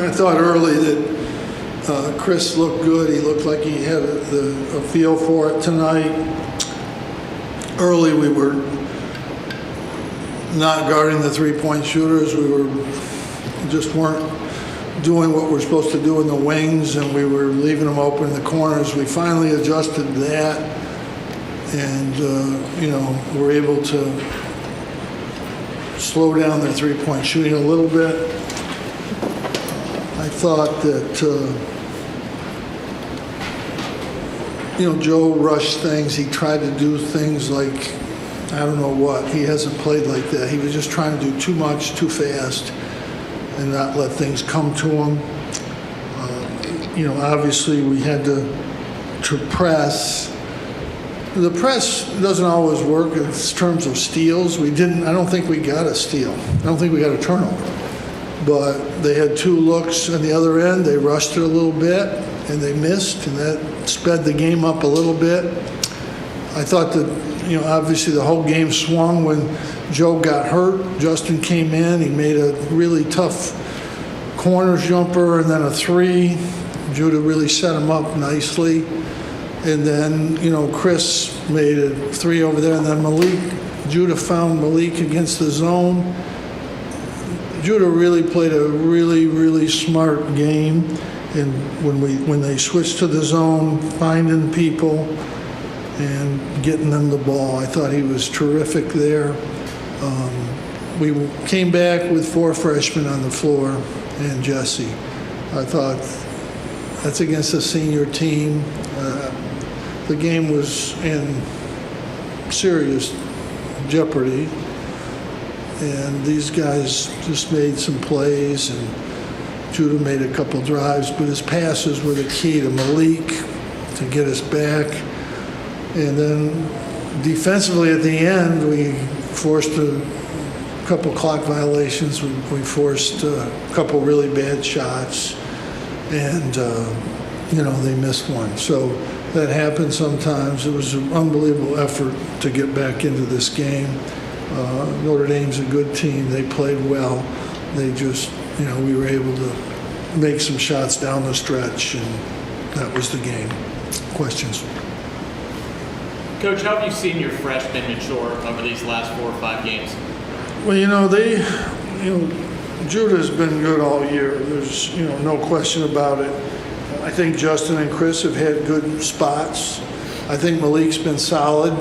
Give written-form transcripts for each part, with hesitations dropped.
I thought early that Chris looked good. He looked like he had a feel for it tonight. Early we were not guarding the three-point shooters. We just weren't doing what we're supposed to do in the wings, and we were leaving them open in the corners. We finally adjusted that, and we're able to slow down their three-point shooting a little bit. I thought that Joe rushed things. He tried to do things like, I don't know what. He hasn't played like that. He was just trying to do too much, too fast, and not let things come to him. Obviously we had to press. The press doesn't always work in terms of steals. I don't think we got a steal. I don't think we got a turnover. But they had two looks on the other end. They rushed it a little bit, and they missed, and that sped the game up a little bit. I thought that, obviously the whole game swung when Joe got hurt. Justin came in. He made a really tough corner jumper and then a three. Judah really set him up nicely. And then, Chris made a three over there, and then Judah found Malik against the zone. Judah really played a really, really smart game, and when they switched to the zone, finding people and getting them the ball, I thought he was terrific there. We came back with 4 freshmen on the floor and Jesse. I thought that's against a senior team. The game was in serious jeopardy. And these guys just made some plays, and Judah made a couple drives, but his passes were the key to Malik to get us back. And then defensively at the end, we forced a couple clock violations. We forced a couple really bad shots, and they missed one. So that happened sometimes. It was an unbelievable effort to get back into this game. Notre Dame's a good team. They played well. They just, we were able to make some shots down the stretch, and that was the game. Questions? Coach, how have you seen your freshmen mature over these last 4 or 5 games? Well, Judah's been good all year. There's, no question about it. I think Justin and Chris have had good spots. I think Malik's been solid.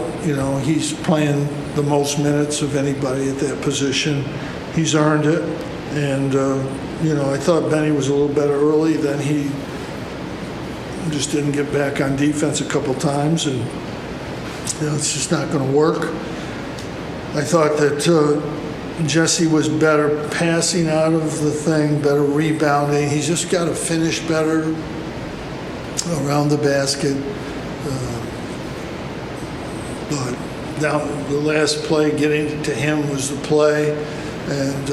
He's playing the most minutes of anybody at that position. He's earned it. And, I thought Benny was a little better early. Then he just didn't get back on defense a couple times. And, it's just not going to work. I thought that Jesse was better passing out of the thing, better rebounding. He's just got to finish better around the basket. But down the last play, getting to him was the play, and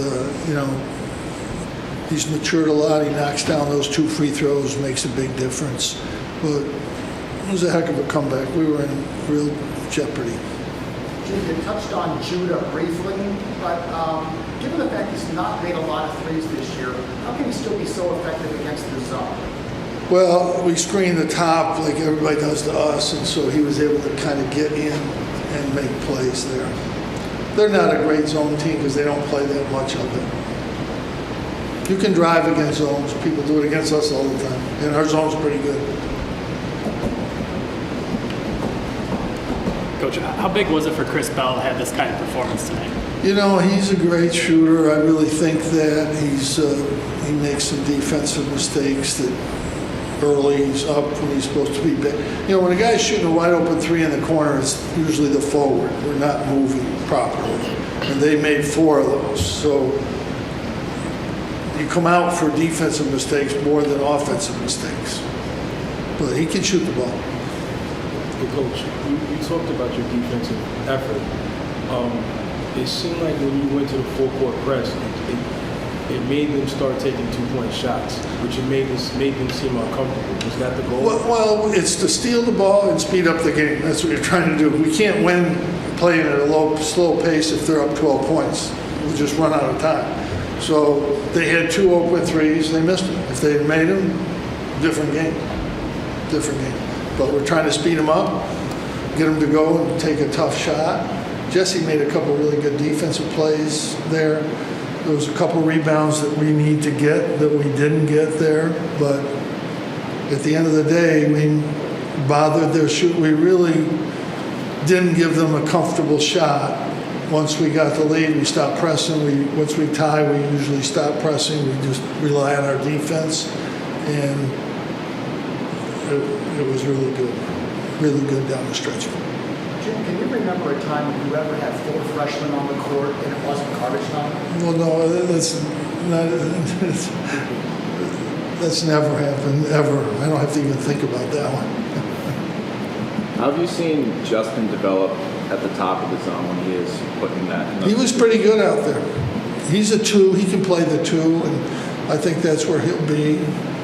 he's matured a lot. He knocks down those 2 free throws, makes a big difference. But it was a heck of a comeback. We were in real jeopardy. Jim, you touched on Judah briefly, but given the fact he's not made a lot of threes this year, how can he still be so effective against the zone? Well, we screen the top like everybody does to us, and so he was able to kind of get in and make plays there. They're not a great zone team because they don't play that much of it. You can drive against zones. People do it against us all the time, and our zone's pretty good. Coach, how big was it for Chris Bell to have this kind of performance tonight? He's a great shooter. I really think that he makes some defensive mistakes that early. He's up when he's supposed to be back. When a guy's shooting a wide open 3 in the corner, it's usually the forward. We're not moving properly. And they made 4 of those. So you come out for defensive mistakes more than offensive mistakes. But he can shoot the ball. Hey, Coach, you talked about your defensive effort. It seemed like when you went to the full-court press, it made them start taking 2-point shots, which made them seem uncomfortable. Was that the goal? Well, it's to steal the ball and speed up the game. That's what you're trying to do. We can't win playing at a slow pace if they're up 12 points. We'll just run out of time. So they had 2 open threes, they missed them. If they had made them, different game. But we're trying to speed them up, get them to go and take a tough shot. Jesse made a couple really good defensive plays there. There was a couple rebounds that we need to get that we didn't get there. But at the end of the day, we bothered their shoot. We really didn't give them a comfortable shot. Once we got the lead, we stopped pressing. Once we tie, we usually stop pressing. We just rely on our defense. And it was really good down the stretch. Jim, can you remember a time when you ever had 4 freshmen on the court and it wasn't garbage time? Well, no, that's never happened, ever. I don't have to even think about that one. How have you seen Justin develop at the top of the zone when he is putting that? He was pretty good out there. He's a 2. He can play the 2, and I think that's where he'll be,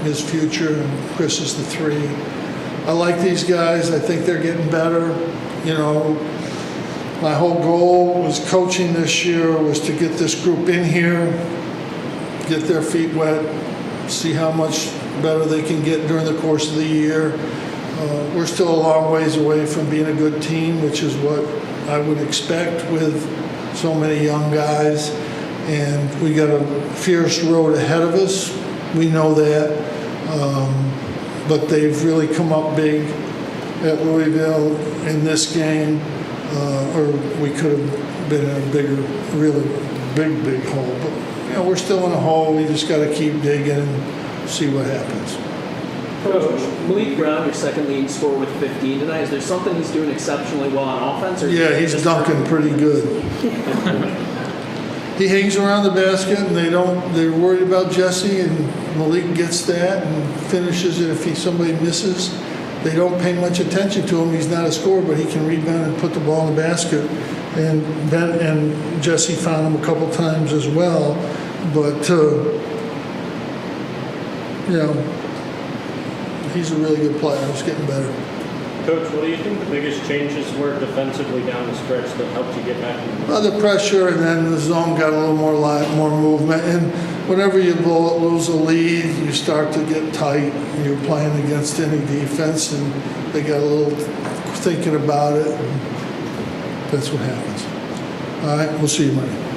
his future. And Chris is the 3. I like these guys. I think they're getting better. You know, my whole goal was coaching this year was to get this group in here, get their feet wet, see how much better they can get during the course of the year. We're still a long ways away from being a good team, which is what I would expect with so many young guys. And we got a fierce road ahead of us. We know that. But they've really come up big at Louisville in this game, or we could have been in a bigger, really big hole. But you know, we're still in a hole. We just got to keep digging and see what happens. Coach, Malik Brown, your second leading scorer with 15 tonight. Is there something he's doing exceptionally well on offense? Or Yeah, he's dunking pretty good. He hangs around the basket, and they're worried about Jesse, and Malik gets that and finishes it. If somebody misses, they don't pay much attention to him. He's not a scorer, but he can rebound and put the ball in the basket. And Jesse found him a couple times as well. But, you know, he's a really good player. He's getting better. Coach, what do you think the biggest changes were defensively down the stretch that helped you get back in the The pressure, and then the zone got a little more movement. And whenever you lose a lead, you start to get tight. You're playing against any defense, and they got a little thinking about it. And that's what happens. All right, we'll see you Monday.